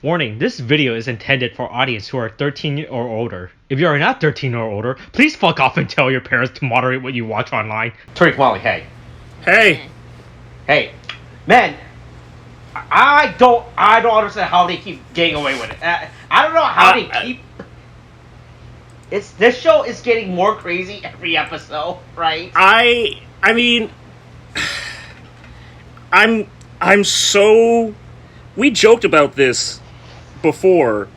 Warning, this video is intended for audience who are 13 or older. If you are not 13 or older, please fuck off and tell your parents to moderate what you watch online. Tariq, Molly, hey. Hey. Hey. Man, I don't understand how they keep getting away with it. I don't know how they keep... This show is getting more crazy every episode, right? I mean... I'm so... We joked about this before,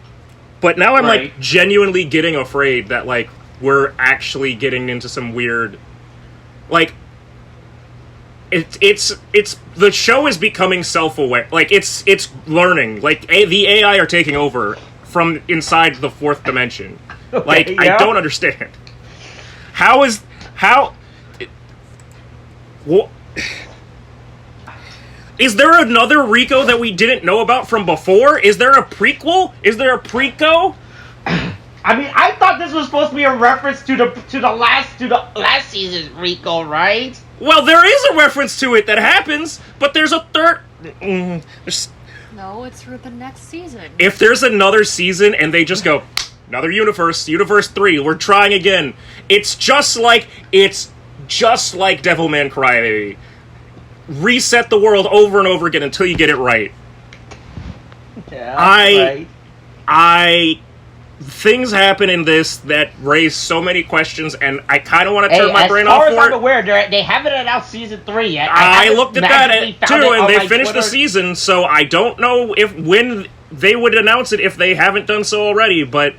but now I'm like genuinely getting afraid that like we're actually getting into some weird, like it's the show is becoming self-aware, like it's learning, like the AI are taking over from inside the fourth dimension. Like I don't understand what. Is there another Riko that we didn't know about from before? Is there a prequel? Is there a prequel? I mean, I thought this was supposed to be a reference to the last season's Riko, right? Well, there is a reference to it that happens, but there's a third. No, it's for the next season. If there's another season and they just go another universe 3, we're trying again. It's just like Devilman Crybaby. Reset the world over and over again until you get it right. Yeah, things happen in this that raise so many questions, and I kind of want to turn my brain off for it. As far as I'm aware, they haven't announced season 3 yet. I looked at that too, and they finished the season, so I don't know when they would announce it if they haven't done so already, but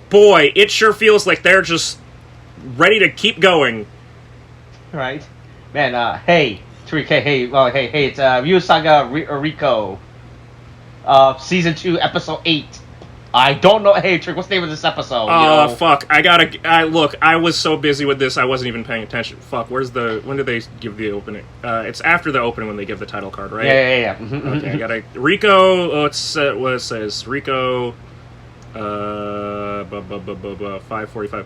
boy, it sure feels like they're just ready to keep going. Right. Man, hey, hey, it's Ryosangata Riko, season 2, episode 8. I don't know. Hey, Trick, what's the name of this episode? Fuck. Look, I was so busy with this, I wasn't even paying attention. Fuck, when did they give the opening? It's after the opening when they give the title card, right? Yeah. Okay, I gotta... Riko, what it says. Riko, 5:45.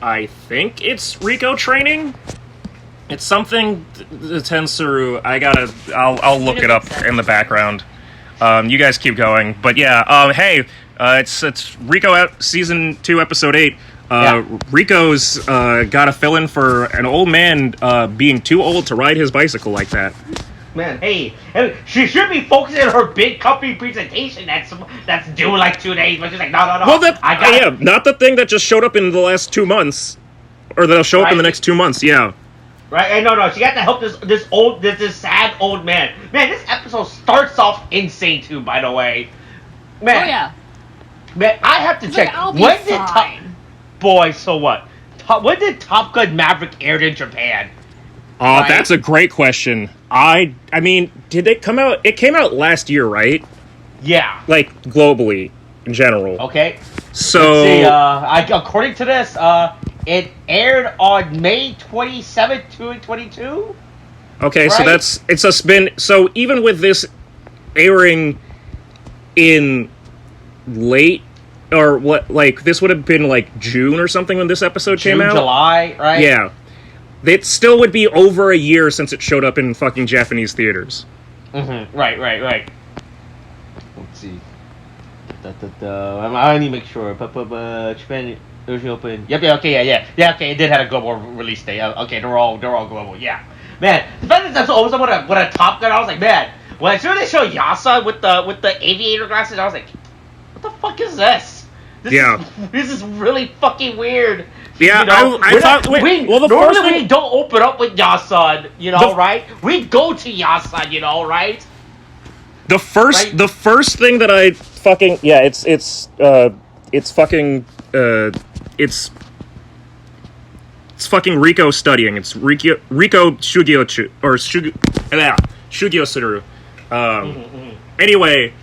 I think it's Riko training. It's something Tensuru. I'll look it up in the background. You guys keep going, but yeah. Hey, it's Riko out season 2 episode 8. Riko's got to fill in for an old man being too old to ride his bicycle like that. Man, hey, she should be focusing on her big company presentation that's due like 2 days, but she's like, no. Well, not the thing that just showed up in the last 2 months, or that'll show up in the next 2 months. Yeah. Right? And no, she got to help this sad old man. Man, this episode starts off insane too. By the way, man. Oh yeah. Man, I have to check. Like, Boy, so what? When did Top Gun Maverick air in Japan? Oh, that's a great question. I mean, did it come out? It came out last year, right? Yeah. Like, globally, in general. Okay. So... Let's see, according to this, it aired on May 27th, 2022? Okay, right? So it's a spin... So, even with this airing in late... Or, what, like, this would have been, like, June or something when this episode came out? July, right? Yeah. It still would be over a year since it showed up in fucking Japanese theaters. Mm-hmm. Right. Let's see. I need to make sure. Japan originally open. Yep. Okay. Yeah. Okay. It did have a global release date. Okay. They're all global. Yeah. Man, the fact that that's always with a Top Gun, I was like, man. When I saw they show Yasa with the aviator glasses, I was like, what the fuck is this? This is really fucking weird. Yeah, I thought... Normally we don't open up with Yasan, right? We go to Yasan, right? The first thing that I fucking... Yeah, it's fucking Riko studying. It's Riko Shugyo... Or Shugyo Suru. Anyway,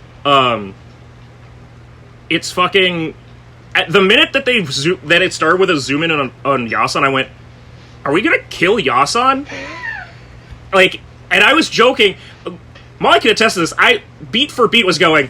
it's fucking... At the minute that that it started with a zoom in on Yasan, I went, "Are we gonna kill Yasan?" Like, and I was joking. Molly can attest to this. I beat for beat was going,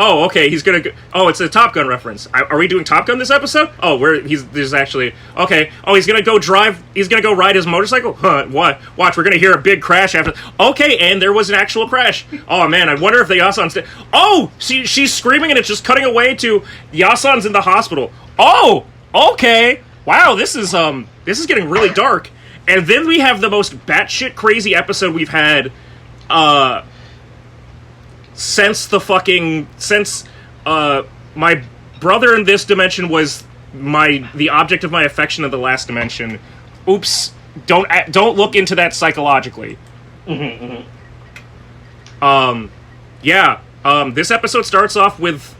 Oh, okay. He's gonna. Oh, it's a Top Gun reference. Are we doing Top Gun this episode? Oh, there's actually okay. Oh, he's gonna go drive. He's gonna go ride his motorcycle. Huh? What? Watch. We're gonna hear a big crash after. Okay, and there was an actual crash. Oh man, I wonder if the Yasan's. Oh, she's screaming and it's just cutting away to Yasan's in the hospital. Oh, okay. Wow, this is getting really dark. And then we have the most batshit crazy episode we've had. Since my brother in this dimension was the object of my affection in the last dimension. Oops! Don't look into that psychologically. This episode starts off with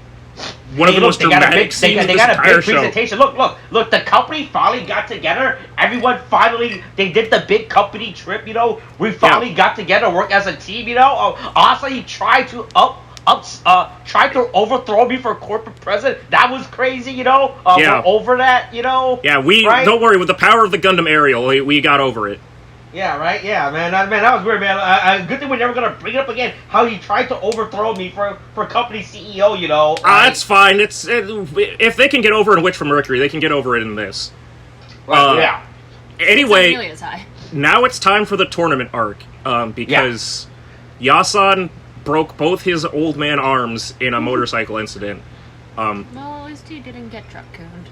one of the most dramatic scenes of this entire show. Presentation. Look! The company finally got together. Everyone finally, they did the big company trip. We finally got together, work as a team. Also, he tried to overthrow me for corporate president. That was crazy. We're over that. Yeah, right? Don't worry. With the power of the Gundam Ariel, we got over it. Yeah, right. Yeah, man. That was weird, man. Good thing we're never gonna bring it up again. How he tried to overthrow me for company CEO. It's fine. If they can get over in Witch from Mercury, they can get over it in this. Yeah. Anyway, Really is high. now it's time for the tournament arc. Because Yasan broke both his old man arms in a motorcycle incident. Well, at least he didn't get truck-cooned.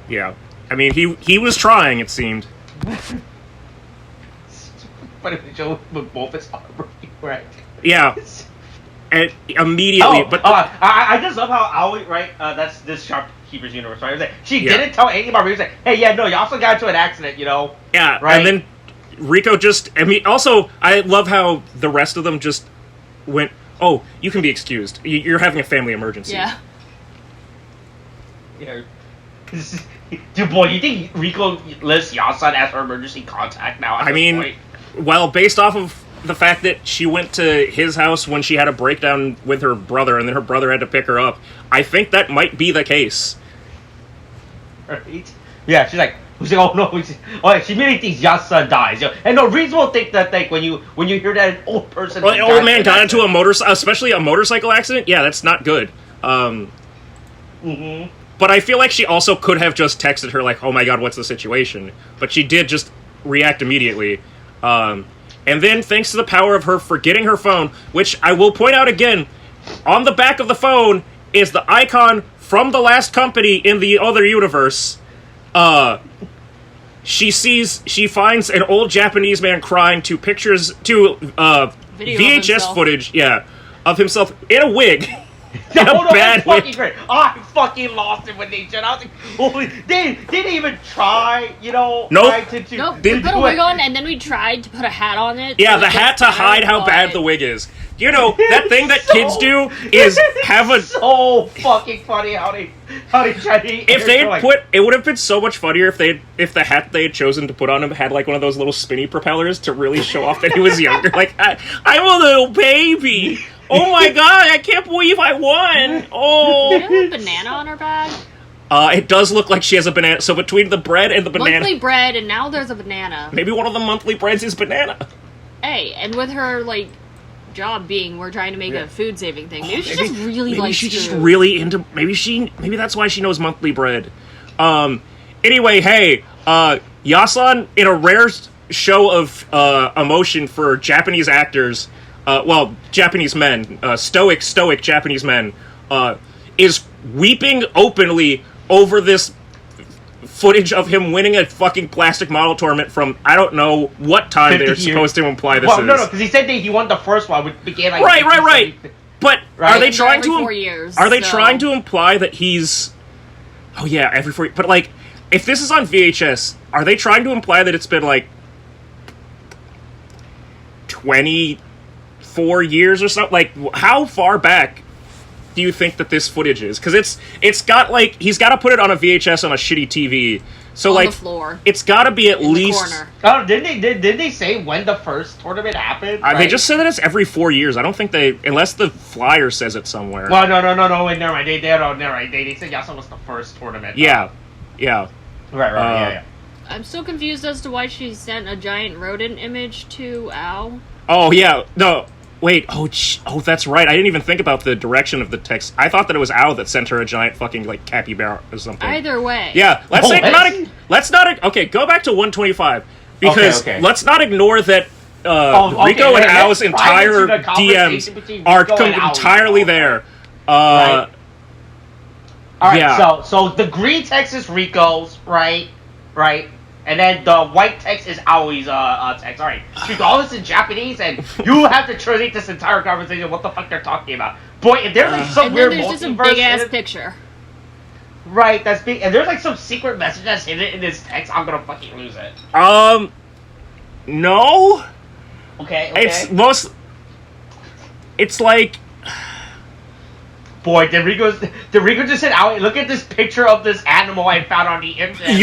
Yeah. I mean, he was trying, it seemed. But if Joe with both his arms, right? Yeah. And immediately, I just love how Aoi, right? That's this shopkeeper's universe, right? She didn't tell anybody. She was like, "Hey, you also got into an accident, Yeah, right?" And then Riko also, I love how the rest of them just went, "Oh, you can be excused. You're having a family emergency." Yeah. Yeah. Dude, boy, you think Riko lists Yasan as her emergency contact now? I mean, well, based off of the fact that she went to his house when she had a breakdown with her brother, and then her brother had to pick her up, I think that might be the case. Right? Yeah, she's like, oh no, she really thinks Yasan dies. And no reasonable think that when you hear that an old person. Well, an old man got into a motorcycle, especially a motorcycle accident. Yeah, that's not good. But I feel like she also could have just texted her like, "Oh my god, what's the situation?" But she did just react immediately. And then, thanks to the power of her forgetting her phone, which I will point out again, on the back of the phone is the icon from the last company in the other universe. She finds an old Japanese man crying to VHS footage, of himself in a wig. That's fucking great. I fucking lost it when they did. I was like, holy, they didn't even try, Nope. Nope. We put a wig on, and then we tried to put a hat on it. Yeah, the hat to hide how bad the wig is. That thing that kids do is have a... So fucking funny how they tried to... If they had put... It would have been so much funnier if the hat they had chosen to put on him had like one of those little spinny propellers to really show off that he was younger. Like, I'm a little baby. Oh my god, I can't believe I won! Oh! Does she have a banana on her bag? It does look like she has a banana. So between the bread and the banana... Monthly bread, and now there's a banana. Maybe one of the monthly breads is banana. Hey, and with her, job being we're trying to make a food-saving thing. Maybe she just really likes she's just food. really into... Maybe that's why she knows monthly bread. Anyway, hey, Yasan, in a rare show of emotion for Japanese actors... Japanese men, stoic Japanese men, is weeping openly over this footage of him winning a fucking plastic model tournament from, I don't know what time they're supposed to imply this is. No, because he said that he won the first one, which began like... Right. But are they trying to... 4 years, are they trying to imply that he's... Oh yeah, every 4 years. But if this is on VHS, are they trying to imply that it's been 24 years or something? How far back do you think that this footage is? Because it's got he's got to put it on a VHS on a shitty TV. So on the floor. It's got to be at in least. The corner. Oh, did they say when the first tournament happened? They just said that it's every 4 years. I don't think unless the flyer says it somewhere. Well, no. Wait, never mind. They said Yasan was the first tournament. Yeah. Right. Yeah. I'm still confused as to why she sent a giant rodent image to Al. Oh yeah, no. Wait, oh, that's right. I didn't even think about the direction of the text. I thought that it was Ao that sent her a giant fucking, like, capybara or something. Either way. Yeah, let's not, okay, go back to 125. Because let's not ignore that Riko and Ao's entire DMs are entirely there. Right. Alright, yeah. So the green text is Riko's, right? Right? And then the white text is Aoi's text. Alright. Speak all this in Japanese, and you have to translate this entire conversation, what the fuck they're talking about. Boy, if there's like some weird multiverse... And then there's just a big-ass picture. Right, that's big. And there's like some secret message that's hidden in this text, I'm gonna fucking lose it. No. Okay. It's like... Boy, did Riko just said, look at this picture of this animal I found on the internet.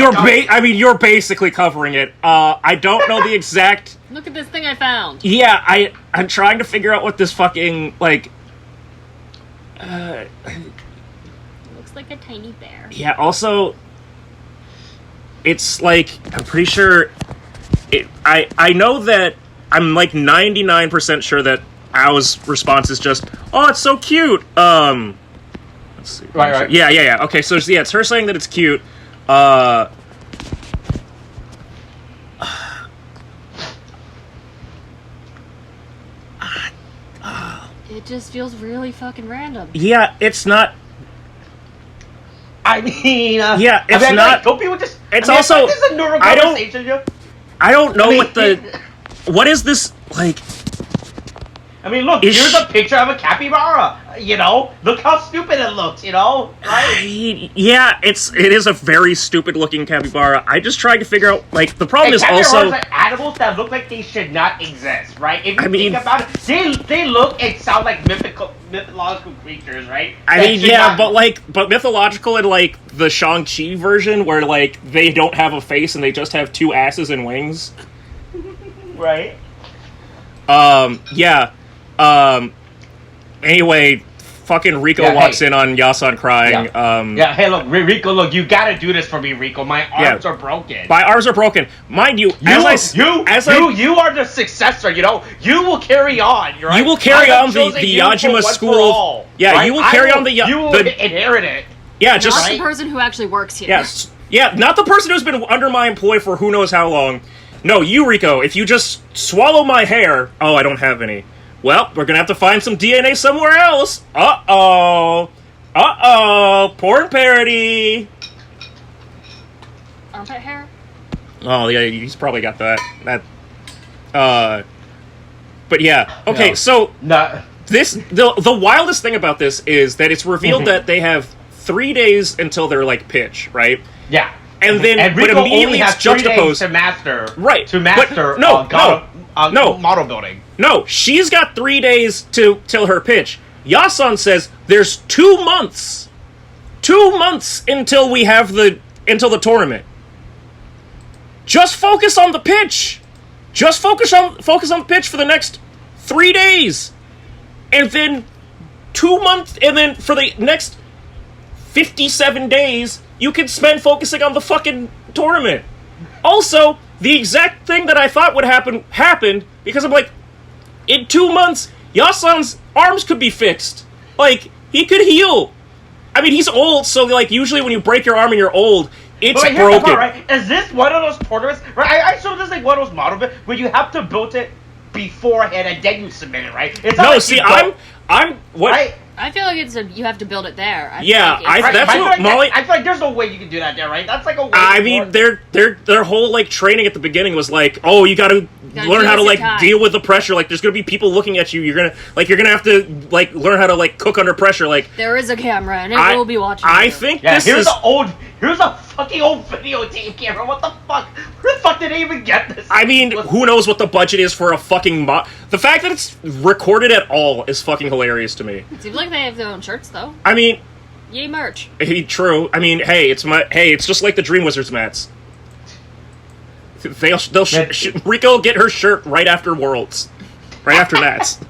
You're basically covering it. I don't know the exact... Look at this thing I found. Yeah, I'm trying to figure out what this fucking, like... Looks like a tiny bear. Yeah, also... It's like, I'm pretty sure... I know that I'm like 99% sure that Ao's response is just, oh, it's so cute. Let's see. Right. Yeah. Okay, so yeah, it's her saying that it's cute. It just feels really fucking random. Yeah, it's not. I mean, yeah, it's not. Like, don't people just? It's also. This is a neural conversation. I don't know what is this like. I mean, look, here's a picture of a capybara. You know, look how stupid it looks. You know, right? Yeah, it is a very stupid looking capybara. I just tried to figure out like the problem is also are animals that look like they should not exist, right? If you think about it, they look and sound like mythological creatures, right? But mythological in like the Shang-Chi version where like they don't have a face and they just have two asses and wings. Right. Yeah. Anyway, fucking Riko walks in on Yasan crying. Hey, look, Riko, look, you gotta do this for me, Riko. My arms are broken. My arms are broken. Mind you, you are the successor, you know? You will carry on, right? You will carry on the Yajima school. Yeah, right? You will carry on you will inherit it. Yeah, not the person who actually works here. Yes. Yeah, not the person who's been under my employ for who knows how long. No, you, Riko, if you just swallow my hair... Oh, I don't have any. Well, we're gonna have to find some DNA somewhere else. Uh-oh. Porn parody. Armpit hair? Oh, yeah, he's probably got that. But yeah. Okay, so... The wildest thing about this is that it's revealed that they have 3 days until they're, like, pitch, right? Yeah. And then, but immediately it's juxtaposed to master, right? To master, model building. No, she's got 3 days till her pitch. Yasan says there's 2 months. 2 months until we have the tournament. Just focus on the pitch. Just focus on the pitch for the next 3 days, and then 2 months, and then for the next 57 days. You can spend focusing on the fucking tournament. Also, the exact thing that I thought would happen happened because I'm like, in 2 months, Yasan's arms could be fixed. Like, he could heal. I mean, he's old, so like usually when you break your arm and you're old, it's broken. Part, right? Is this one of those tournaments? Right? I assume this is like one of those model bits where you have to build it beforehand and then you submit it, right? It's not I'm what? Right? I feel like you have to build it there. That's what Molly. I feel like there's no way you can do that there, right? That's like a way. I mean, their whole like training at the beginning was like, oh, you gotta learn how to like deal with the pressure. Like, there's gonna be people looking at you. You're gonna have to like learn how to like cook under pressure. Like, there is a camera and it will be watching. I think here's a fucking old videotape camera. What the fuck? Where the fuck did they even get this? I mean, who knows what the budget is for a fucking The fact that it's recorded at all is fucking hilarious to me. It seems like they have their own shirts, though. I mean... Yay, merch. True. I mean, it's just like the Dream Wizards mats. Riko will get her shirt right after Worlds. Right after Nats.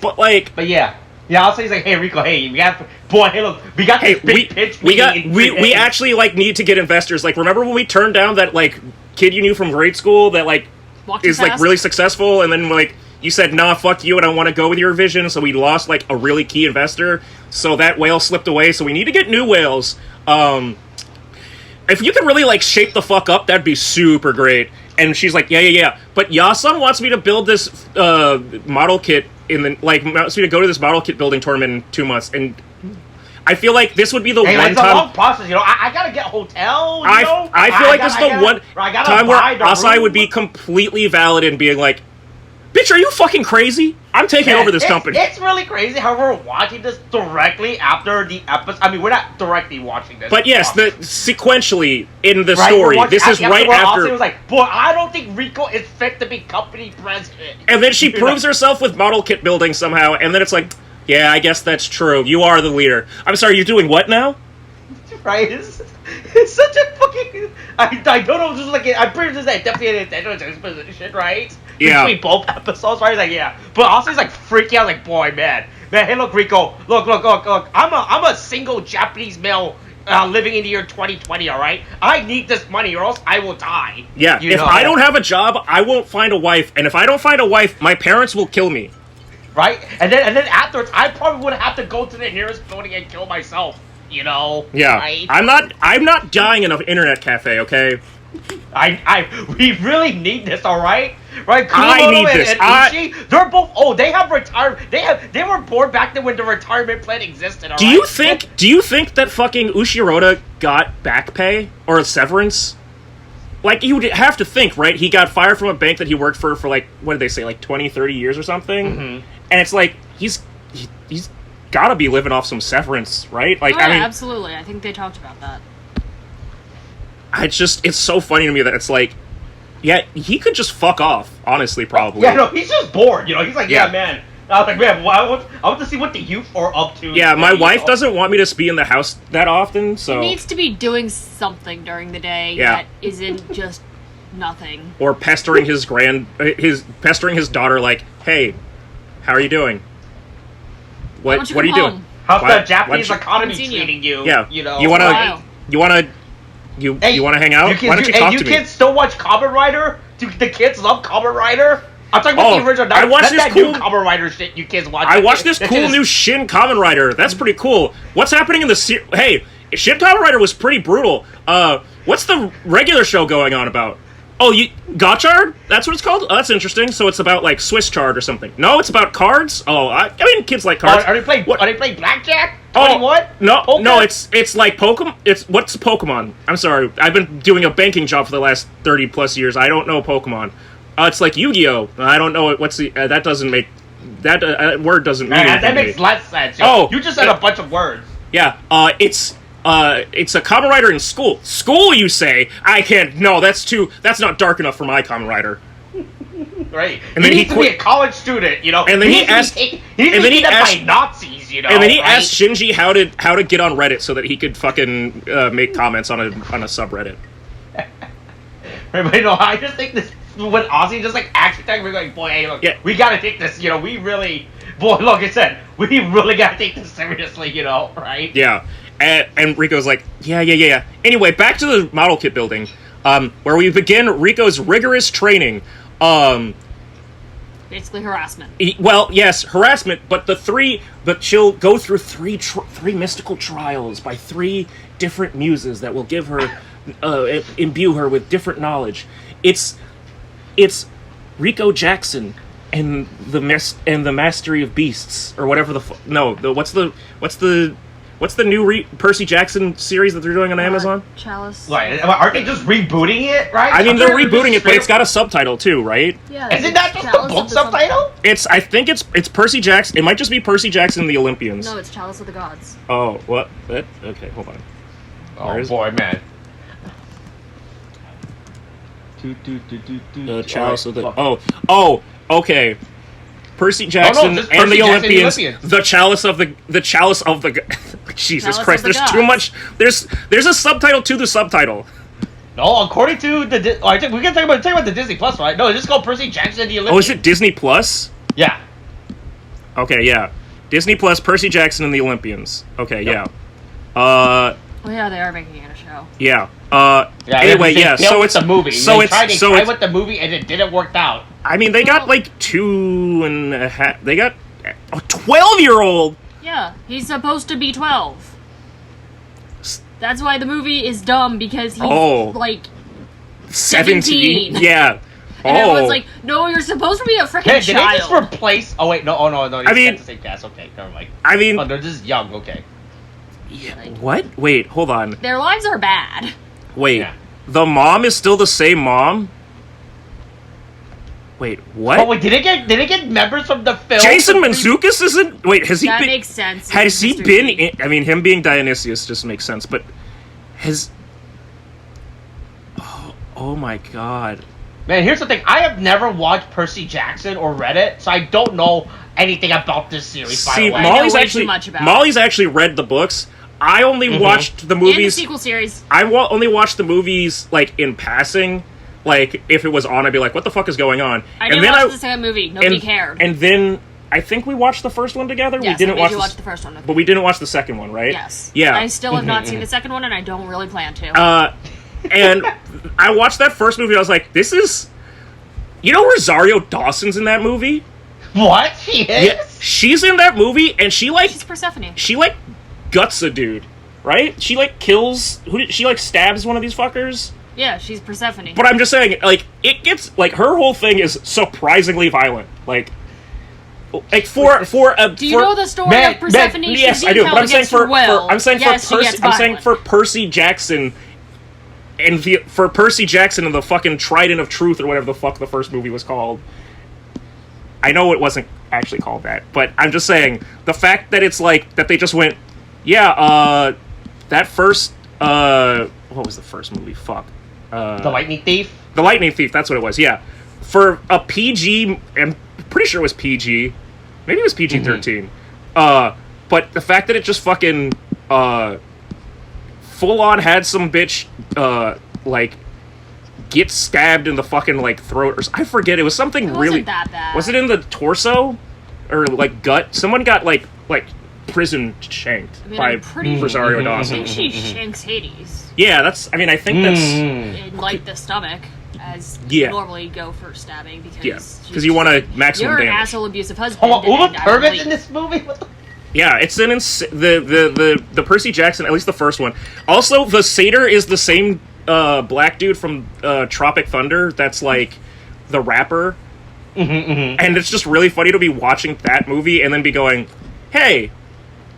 But yeah. Yeah, I'll say he's like, hey Riko, hey, we got this big pitch. We actually like need to get investors. Like, remember when we turned down that like kid you knew from grade school that like is like really successful, and then like you said, nah, fuck you, and I want to go with your vision, so we lost, like, a really key investor, so that whale slipped away, so we need to get new whales. If you could really, like, shape the fuck up, that'd be super great. And she's like, yeah. But Yasun wants me to build this model kit wants me to go to this model kit building tournament in 2 months. And I feel like this would be the one time... It's a long process, you know. I gotta get a hotel, you know? I feel like this is the one time where Asai would be completely valid in being like, bitch, are you fucking crazy? I'm taking over this company. It's really crazy how we're watching this directly after the episode. I mean, we're not directly watching this. But yes, sequentially in the story, this is right after. It was like, boy, I don't think Riko is fit to be company president. And then she proves herself with model kit building somehow, and then it's like, yeah, I guess that's true. You are the leader. I'm sorry, you're doing what now? Right? It's such a fucking... I don't know, just like... I'm pretty sure that definitely an intentional exposition, right? Yeah. Between both episodes, right? Like, yeah. But also he's like freaking out, like, boy, man. Man, hey, look, Riko. Look. I'm a single Japanese male living in the year 2020, alright? I need this money or else I will die. Yeah, if I don't have a job, I won't find a wife. And if I don't find a wife, my parents will kill me. Right? And then afterwards, I probably would have to go to the nearest building and kill myself. You know, yeah. Right? I'm not dying in an internet cafe, okay? We really need this, all right? Right? I need this. And Uchi, they're both. They have retired. They were born back then when the retirement plan existed. All do you think that fucking Ushiroda got back pay or severance? Like, you would have to think, right? He got fired from a bank that he worked for like, what did they say, like 20, 30 years or something? Mm-hmm. And it's like he's gotta be living off some severance, right? Like, I mean, absolutely. I think they talked about that. It's so funny to me that it's like, yeah, he could just fuck off, honestly, probably. Yeah, no, he's just bored, you know? He's like, yeah man. I was like, man, I want to see what the youth are up to. Yeah, my wife doesn't want me to be in the house that often, so... He needs to be doing something during the day that isn't just nothing. Or pestering his daughter like, hey, how are you doing? What are you doing? How's the Japanese economy treating you? Yeah. You know? You wanna hang out? Why don't you talk to me? You kids still watch Kamen Rider? Do the kids love Kamen Rider? I'm talking about the original. I watched this new Kamen Rider shit you kids watch. I watched this cool new Shin Kamen Rider. That's pretty cool. What's happening in the Hey, Shin Kamen Rider was pretty brutal. What's the regular show going on about? Oh, Gotchard? That's what it's called? Oh, that's interesting. So it's about, like, Swiss chard or something. No, it's about cards? Oh, I mean, kids like cards. Are they playing blackjack? 21? No, Poker? no, it's like Pokemon. What's Pokemon? I'm sorry. I've been doing a banking job for the last 30 plus years. I don't know Pokemon. It's like Yu-Gi-Oh! I don't know what's the... that doesn't make... That word doesn't mean anything. That makes less sense. You just said a bunch of words. Yeah, it's a Kamen Rider in school. School, you say? I can't... No, that's not dark enough for my Kamen Rider. Right. And then he needs to be a college student, you know? And then he asked... by Nazis, you know? And then he asked Shinji how to get on Reddit so that he could fucking make comments on a subreddit. Right, but no, I just think this... When Ozzy just, like, actually talking, we're like, boy, hey, look, we gotta take this, you know, we really... Boy, like I said, we really gotta take this seriously, you know, right? Yeah. And Rico's like, yeah. Anyway, back to the model kit building, where we begin Rico's rigorous training. Basically harassment. Well, yes, harassment, but she'll go through three mystical trials by 3 different muses that will give her, imbue her with different knowledge. It's Rico Jackson and the mastery of beasts, or whatever what's the new Percy Jackson series that they're doing on Amazon? Chalice. Right, aren't they just rebooting it, right? I mean, they're rebooting it, but it's got a subtitle too, right? Yeah. Isn't that just the book subtitle? I think it's Percy Jackson. It might just be Percy Jackson and the Olympians. No, it's Chalice of the Gods. Oh, what? Okay, hold on. Oh boy, man. Chalice of the... Oh, okay. Percy Jackson and the Olympians. The Chalice of the Jesus Christ, there's too much. There's a subtitle to the subtitle. No, according to the... I think we can talk about the Disney Plus, right? No, it's just called Percy Jackson and the Olympians. Oh, is it Disney Plus? Yeah. Okay, yeah. Disney Plus, Percy Jackson and the Olympians. Okay, yep. Yeah. Oh yeah, they are making it a show. Yeah. Yeah, Anyway, they yeah. failed So with it's the movie. So they it's tried so it's. with the movie and it didn't work out. I mean, they got like 2.5. They got a 12-year-old. Yeah, he's supposed to be 12. That's why the movie is dumb, because he's like 17. Yeah. And everyone's like, no, you're supposed to be a freaking Did they child. just replace? Oh wait, no, I mean, the same cast. Okay, never mind. I mean, oh, they're just young. Okay. Yeah, what? Wait, hold on. Their lives are bad. Wait, Yeah. the mom is still the same mom? Wait, what? Oh wait, did it get members from the film? Jason Mantzoukas isn't. Wait, has he That been? makes sense. Has he Mr. been? T. I mean, him being Dionysius just makes sense, but has. Oh my god. Man, here's the thing. I have never watched Percy Jackson or read it, so I don't know anything about this series. By See, the way. Molly's way too actually much about Molly's actually read the books. I only watched the And the movies. sequel series. I only watched the movies like in passing. Like if it was on, I'd be like, "What the fuck is going on?" I didn't watch the second movie. Nobody cared. And then I think we watched the first one together. Yes, we didn't I made watch you the first one. but we didn't watch the second one, right? Yes. Yeah. I still have not seen the second one, and I don't really plan to. And I watched that first movie. I was like, "This is." You know, Rosario Dawson's in that movie. What? She is? Yeah, she's in that movie, and she She's Persephone. guts a dude, right? She kills. She stabs one of these fuckers. Yeah, she's Persephone. But I'm just saying, it gets her whole thing is surprisingly violent. For Do you know the story of Persephone? Yes, I do. But I'm saying for Percy Jackson. And for Percy Jackson and the fucking Trident of Truth, or whatever the fuck the first movie was called. I know it wasn't actually called that, but I'm just saying, the fact that it's that they just went, yeah, that first, what was the first movie? Fuck. The Lightning Thief? The Lightning Thief, that's what it was, yeah. For a PG, I'm pretty sure it was PG. Maybe it was PG-13. But the fact that it just fucking, full-on had some bitch, get stabbed in the fucking, throat, or I forget, it was something It really... wasn't that bad. Was it in the torso? Or, gut? Someone got, prison shanked by Rosario Dawson. I think she shanks Hades. Yeah, I think that's... In, the stomach, as you normally go for stabbing, because you want to maximum you're damage. an asshole abusive husband. Oh, Uma Thurman's in this movie? What the... Yeah, it's the Percy Jackson, at least the first one. Also, the satyr is the same black dude from Tropic Thunder. That's the rapper, and it's just really funny to be watching that movie and then be going, "Hey,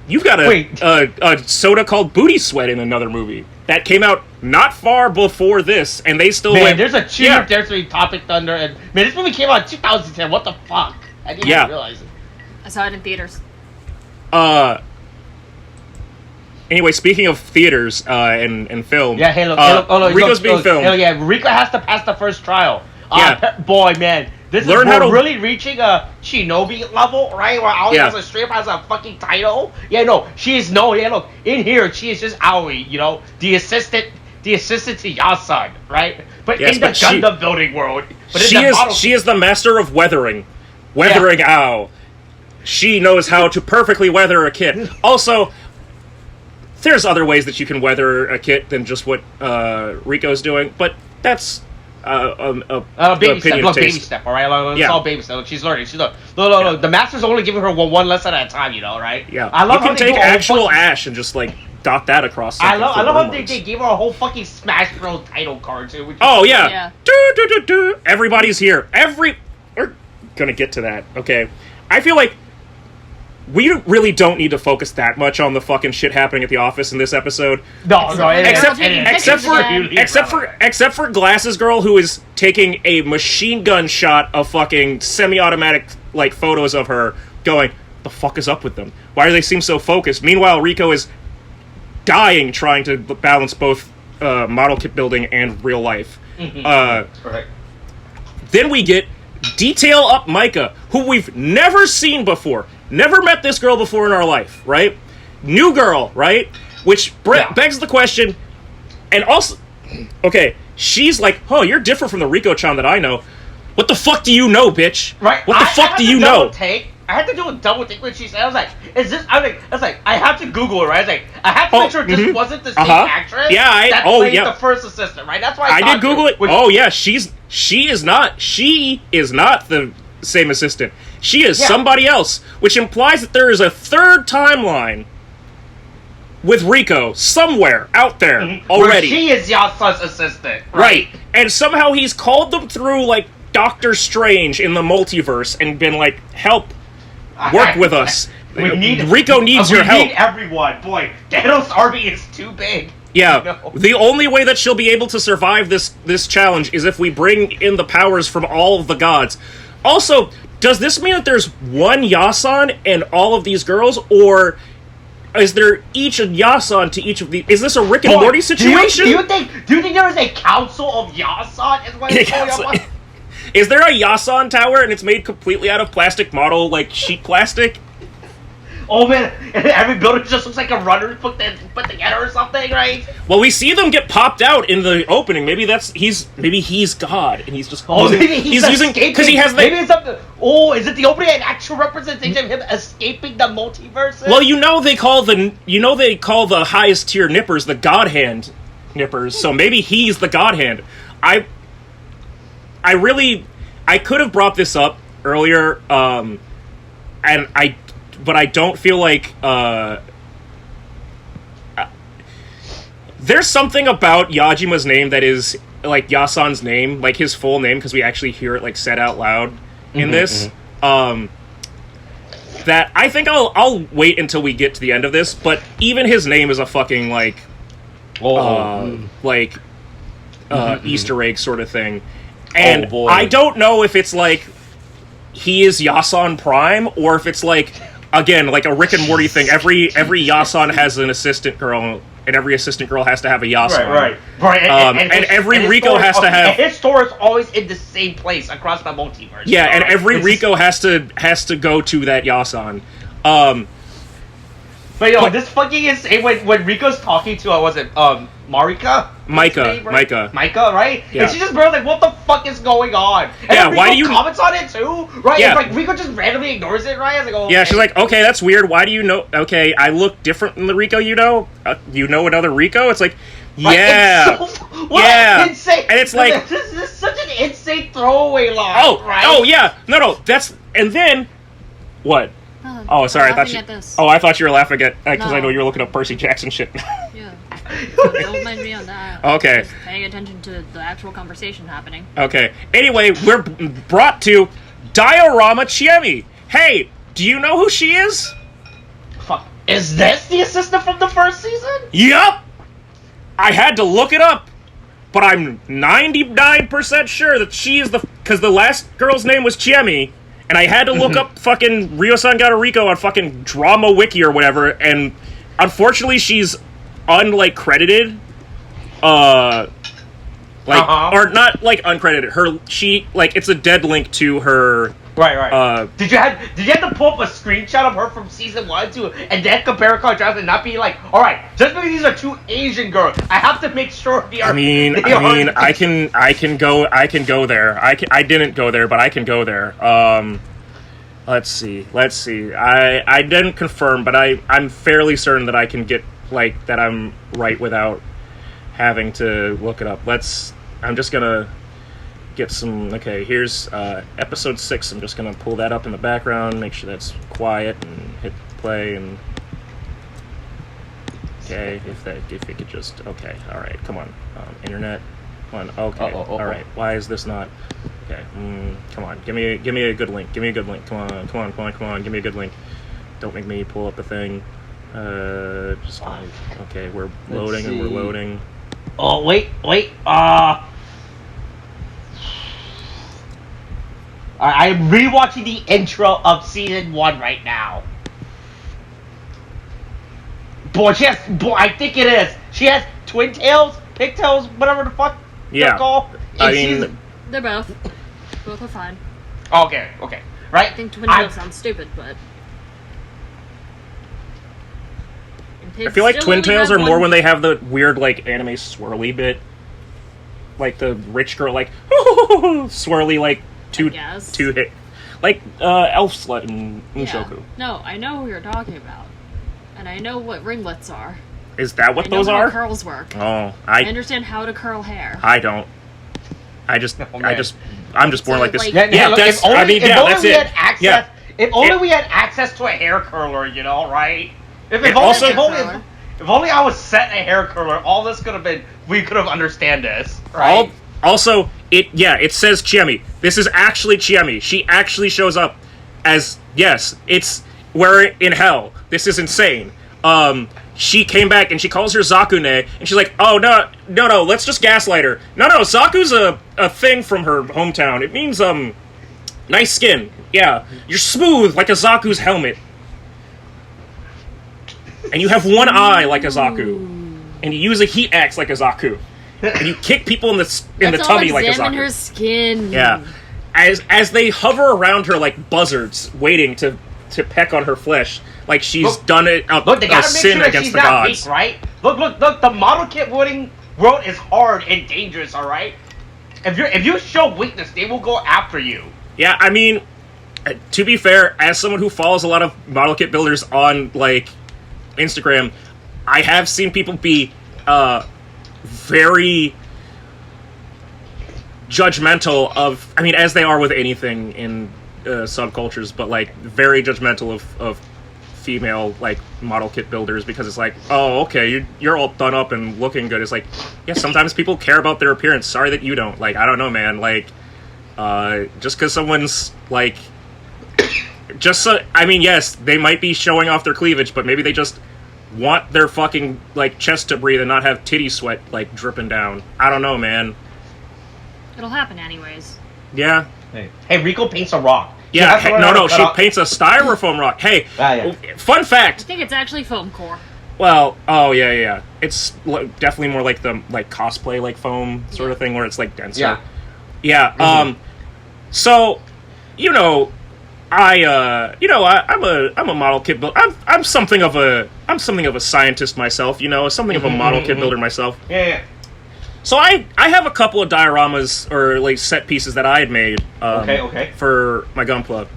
you've got a soda called Booty Sweat in another movie that came out not far before this, and they still went." There's a cheer difference between Tropic Thunder and this movie came out in 2010. What the fuck? I didn't even realize it. I saw it in theaters. Anyway, speaking of theaters and film, Rico's being filmed. Hell yeah, Rico has to pass the first trial. Boy, man, this Learn is how to really reaching a Shinobi level, right? Where Aoi has a straight up has a fucking title. Yeah, no, she is look, in here she is just Aoi, the assistant to Yasun, right? But in the Gundam building world, she is the master of weathering Ao. She knows how to perfectly weather a kit. Also, there's other ways that you can weather a kit than just what Rico's doing, but that's baby step, all right? It's all baby step. Look, she's learning. Look, the master's only giving her one lesson at a time, right? Yeah. I love you can take actual ash and just dot that across. I love how they gave her a whole fucking Smash Bros. Title card too. Oh yeah. Do. Everybody's here. We're gonna get to that. Okay. I feel like we really don't need to focus that much on the fucking shit happening at the office in this episode. Except for Glasses Girl, who is taking a machine gun shot of fucking semi-automatic photos of her, going, the fuck is up with them? Why do they seem so focused? Meanwhile, Rico is dying trying to balance both model kit building and real life. Right. Then we get Detail Up Micah, who we've never seen before. Never met this girl before in our life, right? New girl, right? Which begs the question, and also, okay, she's like, oh, you're different from the Rico-chan that I know. What the fuck do you know, bitch? Right. What the fuck do you know? I had to do a double think when she said. I was like, "Is this?" I was like, I have to Google it, right? I was like, I have to make sure this wasn't the same actress. Yeah, that played the first assistant, right? That's why I did Google it. Oh yeah, she is not the same assistant. She is somebody else, which implies that there is a third timeline with Riko somewhere out there already. Where she is Yasa's assistant, right? And somehow he's called them through like Doctor Strange in the multiverse and been like, help. Work with us. Riko needs your help. We need everyone. Boy, Gedo's army is too big. Yeah. You know? The only way that she'll be able to survive this challenge is if we bring in the powers from all of the gods. Also, does this mean that there's one Yasan and all of these girls, or is there each a Yasan to each of these? Is this a Rick and Morty situation? Do you think there is a council of Yasan? Is what it's going on? Is there a Yasan tower and it's made completely out of plastic model, like sheet plastic? Oh man, every building just looks like a runner put together or something, right? Well, we see them get popped out in the opening. Maybe he's God and he's just maybe he's using because he has the. Maybe it's something. Oh, is it the opening an actual representation of him escaping the multiverse? Well, they call the highest tier nippers the God Hand nippers. So maybe he's the God Hand. I could have brought this up earlier, but I don't feel like, there's something about Yajima's name that is, like, Yasan's name, like, his full name, because we actually hear it, like, said out loud in this, that I think I'll wait until we get to the end of this, but even his name is a fucking, like, Easter egg sort of thing. And I don't know if it's like he is Yasan Prime or if it's like, again, like a Rick and Morty thing. Every Yasan has an assistant girl, and every assistant girl has to have a Yasan. Right. And every Riko has to have. And his store is always in the same place across the multiverse. Yeah, and every Riko has to go to that Yasan. But this fucking insane when Riko's talking to was it Marika? Micah, right? Yeah. And she just like, what the fuck is going on? And Riko why do you comments on it too? Right? Yeah. And Riko just randomly ignores it, right? I was like, yeah, she's like, okay, that's weird. Why do you know? Okay, I look different than the Riko you know. You know another Riko? It's like, yeah, insane. And it's like, this is such an insane throwaway line. Oh yeah, no, that's and then what? Oh, sorry. I thought you were laughing at because I know you were looking up Percy Jackson shit. Yeah. Don't mind me on that. Okay. Just paying attention to the actual conversation happening. Okay. Anyway, we're brought to Diorama Chiemi. Hey, do you know who she is? Fuck. Is this the assistant from the first season? Yup. I had to look it up, but I'm 99% sure that she is because the last girl's name was Chiemi. And I had to look up fucking Ryosangata Riko on fucking Drama Wiki or whatever, and unfortunately she's credited. Or not uncredited. It's a dead link to her. Right. Did you have to pull up a screenshot of her from season 1 too, and then compare contrast and not be like, all right, just because these are two Asian girls, I have to make sure they are. I can go there. I didn't go there, but I can go there. Let's see. I didn't confirm, but I'm fairly certain that I can get that I'm right without having to look it up. I'm just gonna get some. Okay, here's episode 6. I'm just gonna pull that up in the background, make sure that's quiet, and hit play. And okay, if it could just okay. All right, come on, internet. Come on. Okay. All right. Why is this not? Okay. Come on. Give me a good link. Give me a good link. Come on. Give me a good link. Don't make me pull up a thing. Okay. We're loading and we're loading. Oh wait. I'm rewatching the intro of season 1 right now. Boy, I think it is. She has twin tails, pigtails, whatever the fuck they're called. They're both. Both are fine. Okay. Right? I think twin tails sounds stupid, but... I feel like twin tails are more when they have the weird, anime swirly bit. Like the rich girl, swirly, two hit. Like Elf Slut in Mushoku. Yeah. No, I know who you're talking about. And I know what ringlets are. Is that what those I know are? how curls work. Oh, I understand how to curl hair. I don't. I'm just born like this. Like, Yeah, look, that's. if only, I mean, if yeah, only that's we it. had access, Yeah. If only we had access to a hair curler, you know, right? If only I was set a hair curler, all this could have been. We could have understand this, right? Also, it says Chiemi. This is actually Chiemi. She actually shows up as it's we're in hell. This is insane. She came back and she calls her Zakune, and she's like, "Oh no, let's just gaslight her. No, Zaku's a thing from her hometown. It means nice skin. Yeah, you're smooth like a Zaku's helmet, and you have one eye like a Zaku, and you use a heat axe like a Zaku, and you kick people in the tummy like a Zaku. Examine her skin. Yeah, as they hover around her like buzzards, waiting to peck on her flesh, like she's done it a sin against the gods. Weak, right? Look! The model kit world is hard and dangerous. All right. If you show weakness, they will go after you. Yeah, I mean, to be fair, as someone who follows a lot of model kit builders on like Instagram, I have seen people be very judgmental of, I mean, as they are with anything in subcultures, but like very judgmental of female like model kit builders, because it's like, oh, okay, you're all done up and looking good. It's like, yeah, sometimes people care about their appearance. Sorry that you don't. Like, I don't know, man. Like, just because someone's like, I mean, yes, they might be showing off their cleavage, but maybe they just want their fucking like chest to breathe and not have titty sweat like dripping down. I don't know, man. It'll happen anyways. Yeah. Hey, Riko paints a rock. Yeah, she paints a styrofoam rock. Hey, fun fact. I think it's actually foam core. Well, yeah. It's definitely more like the cosplay like foam sort of thing, where it's like denser. Yeah. Mm-hmm. So, I'm a model kit builder. I'm something of a scientist myself. Something of a model kit builder myself. Yeah. So I have a couple of dioramas or like set pieces that I had made for my Gunpla,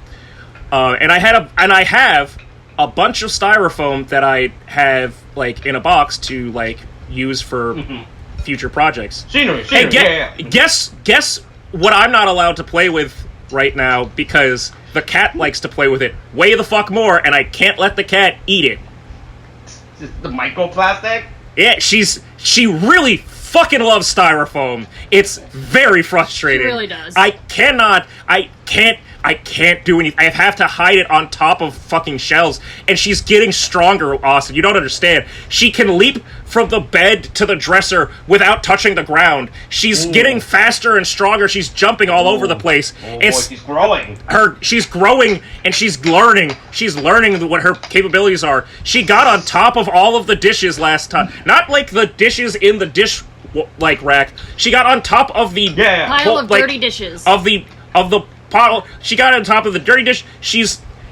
and I have a bunch of styrofoam that I have like in a box to like use for future projects. Scenery. Guess what I'm not allowed to play with right now, because the cat likes to play with it way the fuck more, and I can't let the cat eat it. The microplastic? Yeah, she really fucking loves styrofoam. It's very frustrating. She really does. I can't do anything. I have to hide it on top of fucking shelves, and she's getting stronger, Austin. You don't understand. She can leap from the bed to the dresser without touching the ground. She's getting faster and stronger. She's jumping all over the place. She's growing. She's growing, and she's learning. She's learning what her capabilities are. She got on top of all of the dishes last time. Not like the dishes in the dish like rack. She got on top of the pile of dirty dishes. Of the pot. She got on top of the dirty dish.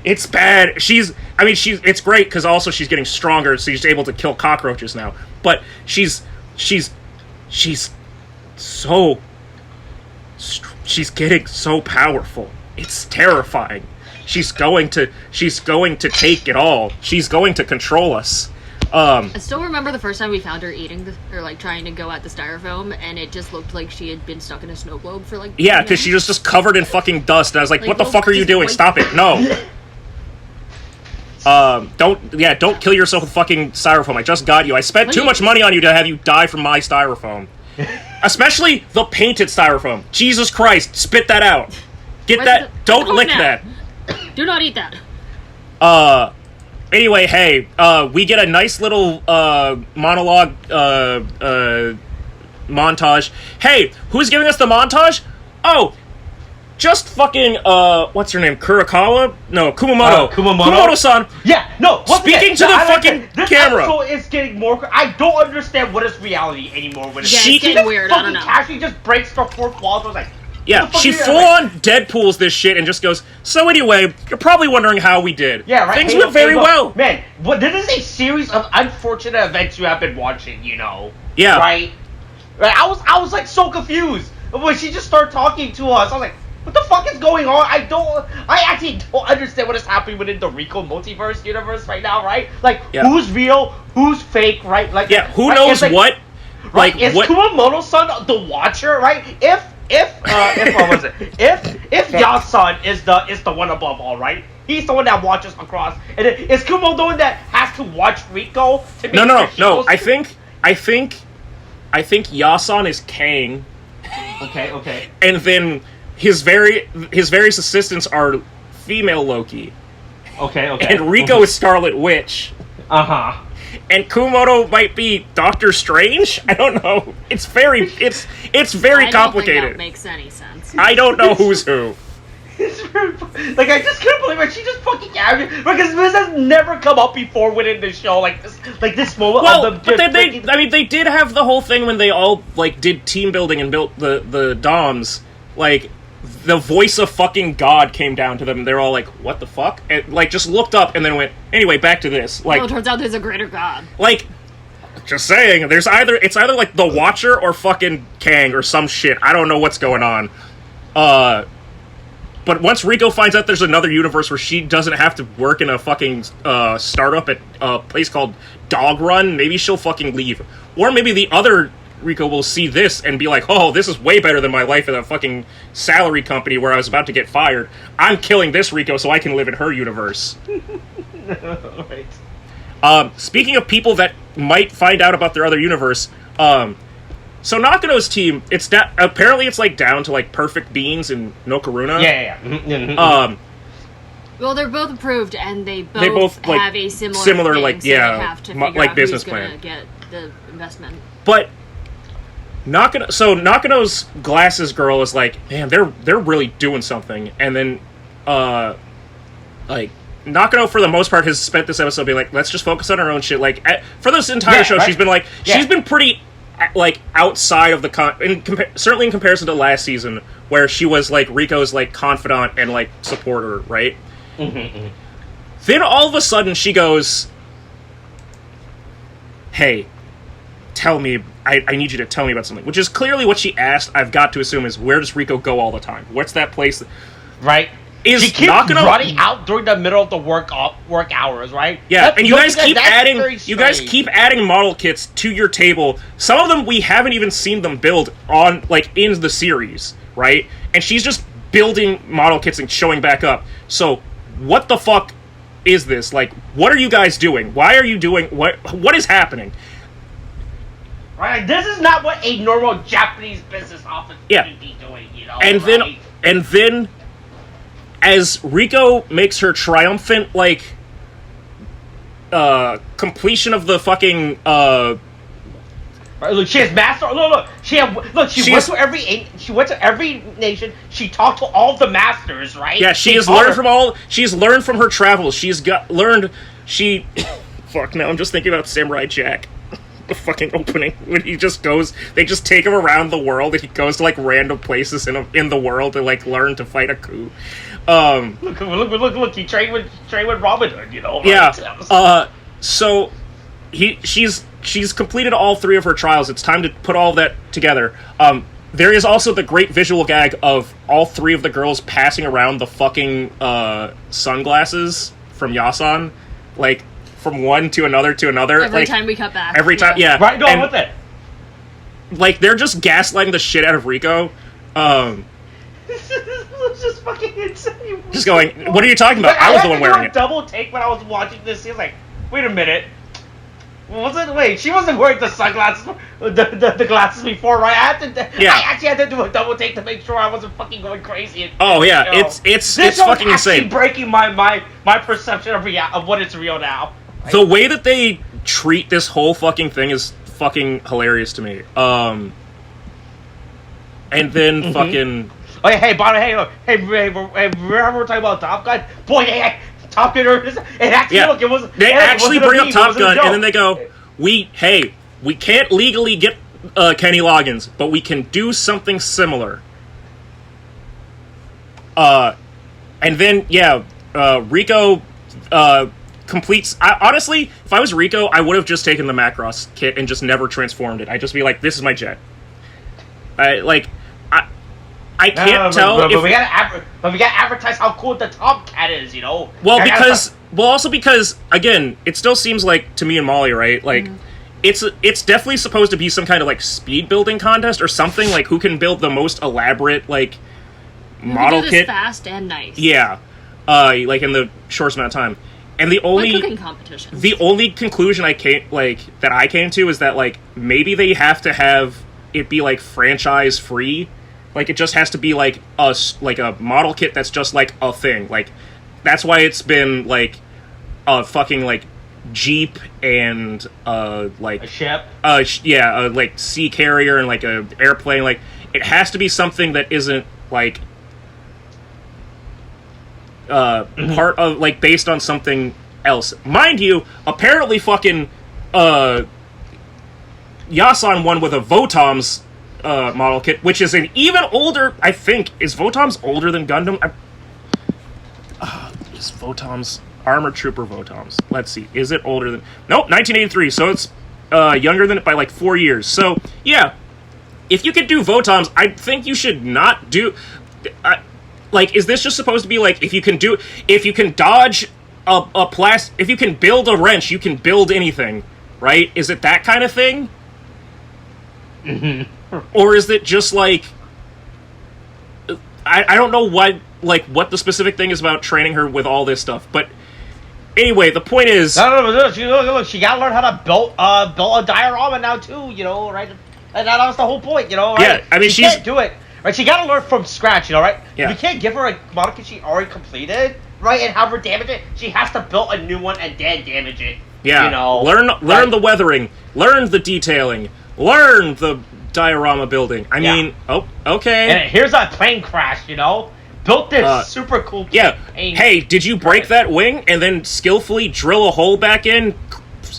It's bad. It's great because also she's getting stronger, so she's able to kill cockroaches now. But she's getting so powerful. It's terrifying. She's going to take it all. She's going to control us. I still remember the first time we found her trying to go at the styrofoam, and it just looked like she had been stuck in a snow globe for like. Yeah, because she was just covered in fucking dust, and I was like, "What the fuck are you doing? Stop it! No." Don't kill yourself with fucking styrofoam. I just got you. I spent too much money on you to have you die from my styrofoam. Especially the painted styrofoam. Jesus Christ, spit that out. Don't lick that. Do not eat that. Anyway, hey, we get a nice little monologue montage. Hey, who's giving us the montage? Oh, just fucking what's her name? Kurokawa? No, Kumamoto. Kumamoto-san. Yeah, no. Speaking to the fucking camera. So it's getting more. I don't understand what is reality anymore. It's getting weird. I don't know. Casually just breaks the fourth wall. I was like. Yeah, she full-on Deadpools this shit and just goes, so anyway, you're probably wondering how we did. Yeah, right. Things went very well. Man, this is a series of unfortunate events you have been watching, Yeah. Right? I was like so confused. When she just started talking to us, I was like, What the fuck is going on? I actually don't understand what is happening within the Riko multiverse universe right now, right? Like, who's real, who's fake, right? Like, who knows what? Right? Is Kumamoto-san the Watcher, right? If what was it? If Yasan is the one above all, right? He's the one that watches across. And is Kumo the one that has to watch Riko to make No. I think Yasan is Kang. Okay. And then his various assistants are female Loki. Okay. And Riko is Scarlet Witch. And Kumoto might be Doctor Strange. I don't know. It's very complicated. I don't think that makes any sense. I don't know who's who. It's very, like, I just couldn't believe it. She just fucking because this has never come up before within the show. Like this moment. Well, of but then they did have the whole thing when they all like did team building and built the DOMs. Like, the voice of fucking God came down to them, and they're all like, "What the fuck?" And like just looked up and then went, "Anyway, back to this." Like, it turns out there's a greater God. Like, just saying, it's either like the Watcher or fucking Kang or some shit. I don't know what's going on. But once Riko finds out there's another universe where she doesn't have to work in a fucking startup at a place called Dog Run, maybe she'll fucking leave. Or maybe the other Riko will see this and be like, oh, this is way better than my life at a fucking salary company where I was about to get fired. I'm killing this Riko so I can live in her universe. Right. Speaking of people that might find out about their other universe, so Nakano's team, apparently it's like down to like perfect beings in Nokaruna. Yeah. Well, they're both approved, and they both like, have a similar thing, like, so they have to figure like out business who's plan. Gonna get the investment. But Nakano's glasses girl is like, man, they're really doing something, and then like Nakano for the most part has spent this episode being like, let's just focus on our own shit. Like for this entire show, right? She's been like, she's been pretty like outside of the certainly in comparison to last season where she was like Riko's like confidant and like supporter, right? Mm-hmm. Then all of a sudden she goes, hey, tell me, I need you to tell me about something, which is clearly what she asked. I've got to assume is, where does Riko go all the time? What's that place? Right. She keeps running out during the middle of the work hours, right? Yeah, and you guys keep adding model kits to your table. Some of them we haven't even seen them build on, like, in the series, right? And she's just building model kits and showing back up. So, what the fuck is this? Like, what are you guys doing? Why are you doing what is happening? Right, this is not what a normal Japanese business office would be doing, you know. And then as Riko makes her triumphant, like, completion of the fucking, Look, she has master. Look. She went to every nation. She talked to all the masters, right? Yeah, she's learned from her travels. Fuck, now I'm just thinking about Samurai Jack. The fucking opening when he just goes, they just take him around the world and he goes to like random places in the world to like learn to fight a coup. Look, he trained with Robin Hood, you know. Right? Yeah. So she's completed all 3 of her trials. It's time to put all that together. There is also the great visual gag of all 3 of the girls passing around the fucking sunglasses from Yasan, like from one to another to another. Every time we cut back. Every time, yeah. Right, go on with it. Like, they're just gaslighting the shit out of Riko. This is just fucking insane. Just going, what are you talking about? Like, I was the one wearing it. Double take when I was watching this. He was like, wait a minute. Wait, she wasn't wearing the sunglasses, the glasses before, right? I actually had to do a double take to make sure I wasn't fucking going crazy. Oh yeah, you know, it's fucking insane. Breaking my perception of what is real now. Right? The way that they treat this whole fucking thing is fucking hilarious to me. And then fucking. Oh yeah, remember we're talking about Top Gun? Boy, hey, Top Gun. They actually bring up Top Gun, and then they go, we can't legally get Kenny Loggins, but we can do something similar. And then, Riko completes... honestly, if I was Riko, I would have just taken the Macross kit and just never transformed it. I'd just be like, this is my jet. I can't tell. But we gotta advertise how cool the Tomcat is, you know. Well, also because again, it still seems like to me and Molly, right? Like, it's definitely supposed to be some kind of like speed building contest or something. Like, who can build the most elaborate like model kit fast and nice. Yeah, like in the shortest amount of time. And the only cooking competitions. The only conclusion I came to is that like maybe they have to have it be like franchise free. Like, it just has to be like a model kit that's just like a thing. Like, that's why it's been like a fucking like Jeep and like a ship. Like sea carrier and like a airplane. Like, it has to be something that isn't like part of like based on something else. Mind you, apparently fucking Yasan won with a Votom's model kit, which is an even older. I think is Votom's older than Gundam. Is Votom's Armor Trooper Votom's? Let's see. Is it older than? Nope, 1983. So it's younger than it by like 4 years. So yeah, if you could do Votom's, I think you should not do. Like, is this just supposed to be like if you can dodge if you can build a wrench, you can build anything, right? Is it that kind of thing? Or is it just like I don't know what the specific thing is about training her with all this stuff, but anyway, the point is look, she gotta learn how to build a diorama now too, you know, right? And that was the whole point, you know, right? Yeah, I mean, she can't do it, right? She gotta learn from scratch, you know, right? Yeah. We can't give her a model kit she already completed, right, and have her damage it. She has to build a new one and then damage it. Yeah, you know, learn the weathering, learn the detailing, learn the diorama building. I mean, okay. And here's a plane crash, you know? Built this super cool plane. Yeah. Hey, did you break that wing and then skillfully drill a hole back in,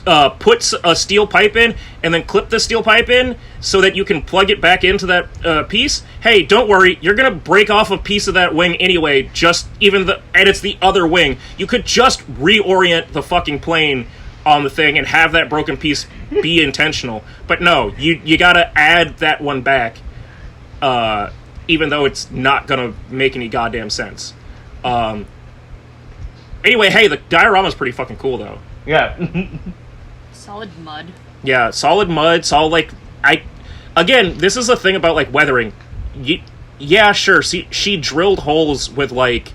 put a steel pipe in, and then clip the steel pipe in so that you can plug it back into that piece? Hey, don't worry, you're gonna break off a piece of that wing anyway, and it's the other wing. You could just reorient the fucking plane on the thing and have that broken piece be intentional. But no, you gotta add that one back, even though it's not gonna make any goddamn sense. Anyway, hey, the diorama's pretty fucking cool though. Yeah. Solid mud. Yeah, solid mud, again, this is the thing about like weathering. Yeah, sure, she drilled holes with like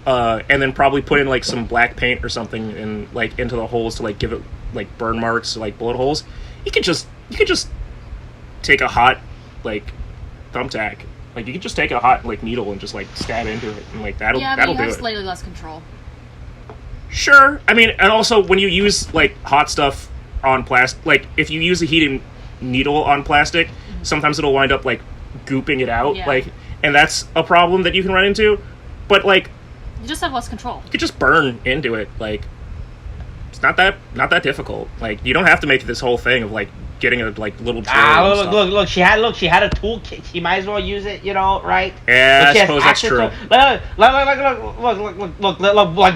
and then probably put in like some black paint or something in like into the holes to like give it like burn marks, like bullet holes. You could just take a hot like thumbtack. Like, you could just take a hot like needle and just like stab into it, and like that'll do it. Yeah, but you have slightly less control. Sure. I mean, and also when you use like hot stuff on plastic, like if you use a heated needle on plastic, sometimes it'll wind up like gooping it out, like, and that's a problem that you can run into. But like, you just have less control. You could just burn into it. Like, it's not that difficult. Like, you don't have to make this whole thing of like getting a like little drill. Look, she had a toolkit. She might as well use it, you know, right? Yeah, I suppose that's true. Look, like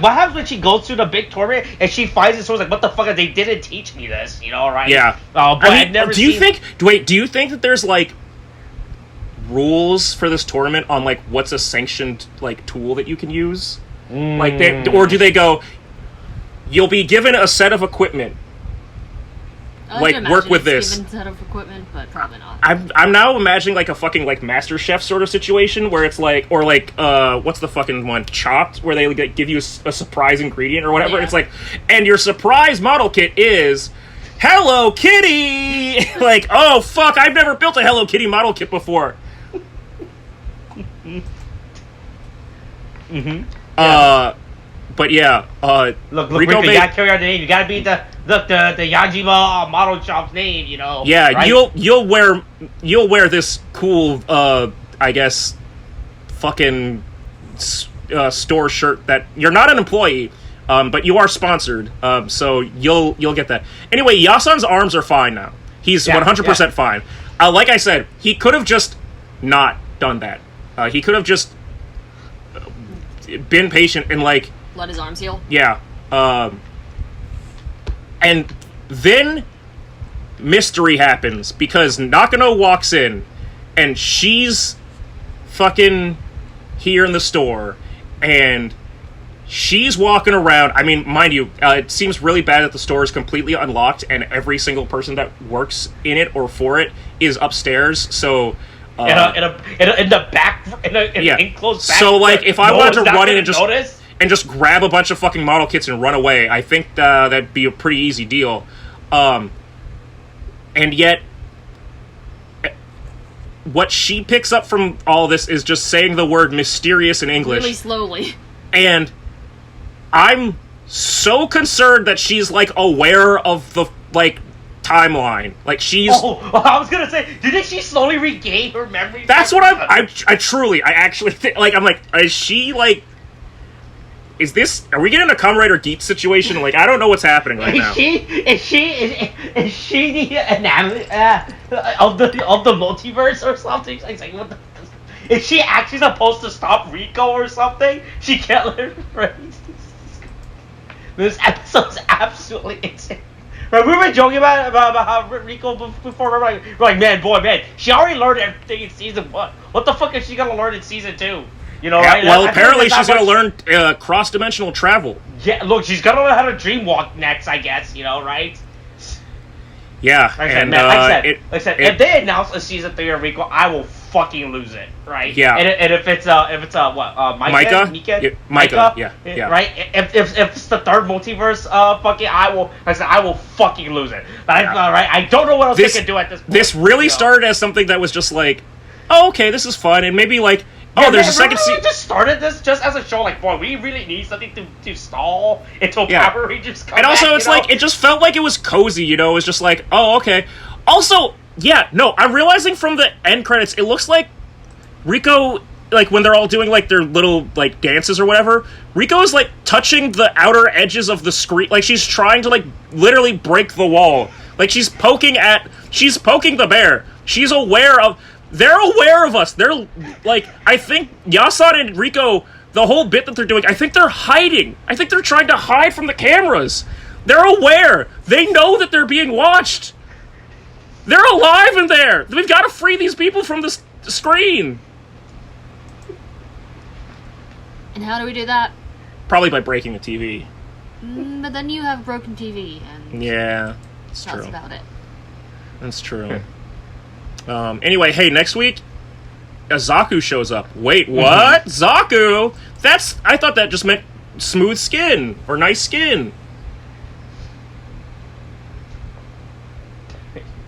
what happens when she goes through the big tournament and she finds it? So it's like, what the fuck? They didn't teach me this, you know, right? Yeah. But I mean, do you think that there's like rules for this tournament on like what's a sanctioned like tool that you can use? Like, or do they go, you'll be given a set of equipment, like work with this given set of equipment, but probably not. I'm now imagining like a fucking like Master Chef sort of situation where it's like, or like what's the fucking one, Chopped, where they like give you a surprise ingredient or whatever. It's like, and your surprise model kit is Hello Kitty. Like, oh fuck, I've never built a Hello Kitty model kit before. But yeah, look, Riko, you gotta carry out the name. You gotta be the Yajima model shop's name, you know. Yeah, right? you'll wear this cool, I guess, fucking store shirt that you're not an employee, but you are sponsored. So you'll get that. Anyway, Yasan's arms are fine now. He's 100% fine. Like I said, he could have just not done that. He could have just been patient and like let his arms heal. Yeah. And then mystery happens because Nakano walks in and she's fucking here in the store, and she's walking around. I mean, mind you, it seems really bad that the store is completely unlocked, and every single person that works in it or for it is upstairs. So in the back, in an enclosed back. So like, if I wanted to run in and just grab a bunch of fucking model kits and run away, I think that'd be a pretty easy deal. And yet, what she picks up from all this is just saying the word mysterious in English. Really slowly. And I'm so concerned that she's, like, aware of the, like, timeline. Like, she's... Oh, I was gonna say, didn't she slowly regain her memory? That's what I actually think, like, I'm like, is she, like... Are we getting a Kamen Rider Geek situation? Like, I don't know what's happening right now. Is she the enamel of the multiverse or something? Like, what the, is she actually supposed to stop Riko or something? She can't let her phrase. This episode's absolutely insane. Right, we were joking about how Riko before. We're like, man, she already learned everything in season 1. What the fuck is she gonna learn in season 2? You know, right? Well, apparently she's going to learn cross-dimensional travel. Yeah, look, she's going to learn how to dream walk next, I guess, you know, right? Yeah, like I said, if they announce a season 3 of Riko, I will fucking lose it, right? Yeah. And if it's what, Micah? Micah, yeah. Right? If it's the third multiverse, I will fucking lose it. But right? I don't know what else they can do at this point. This really started as something that was just like, oh, okay, this is fun, and maybe like, there's a second season. We just started this just as a show, like, boy, we really need something to stall until Power Rangers come back. And also, it's like, it just felt like it was cozy, you know? It was just like, oh, okay. Also, I'm realizing from the end credits, it looks like Riko, like, when they're all doing, like, their little, like, dances or whatever, Riko is, like, touching the outer edges of the screen. Like, she's trying to, like, literally break the wall. Like, she's poking the bear. She's aware of... They're aware of us. They're, like, I think Yasan and Riko, the whole bit that they're doing, I think they're hiding. I think they're trying to hide from the cameras. They're aware. They know that they're being watched. They're alive in there. We've got to free these people from the screen. And how do we do that? Probably by breaking the TV. But then you have broken TV, and yeah, that's true. That's about it. That's true. Anyway, hey, next week, Zaku shows up. Wait, what? Zaku? I thought that just meant smooth skin, or nice skin.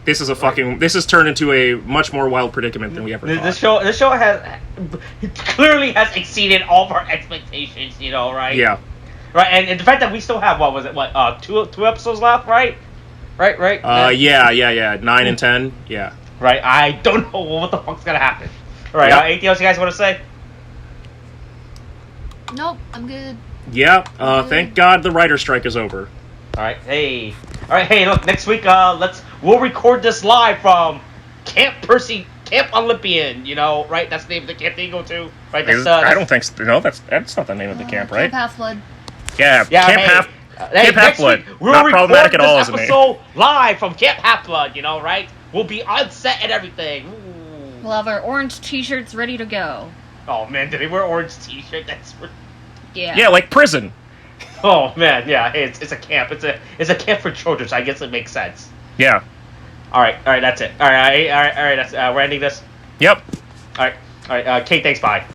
This has turned into a much more wild predicament than we ever thought. This show clearly has exceeded all of our expectations, you know, right? Yeah. Right, and the fact that we still have, two episodes left, right? Right? Yeah. 9 and 10, yeah. Right, I don't know what the fuck's gonna happen. Alright, anything else you guys want to say? Nope, I'm good. Yeah, thank God the writer strike is over. Alright, hey, look, next week, we'll record this live from Camp Olympian, you know, right? That's the name of the camp they go to, right? I don't think so. No, that's not the name of the camp, right? Camp Half-Blood. Yeah, Camp Half-Blood. Not problematic at all as a name. We'll record this episode live from Camp Half-Blood, you know, right? We'll be on set and everything. Ooh. We'll have our orange t-shirts ready to go. Oh man, did they wear orange t-shirt? Yeah, like prison. Oh man, yeah. Hey, it's a camp. It's a camp for children. So I guess it makes sense. Yeah. All right. That's it. All right. That's we're ending this. Yep. All right. Kate, thanks. Bye.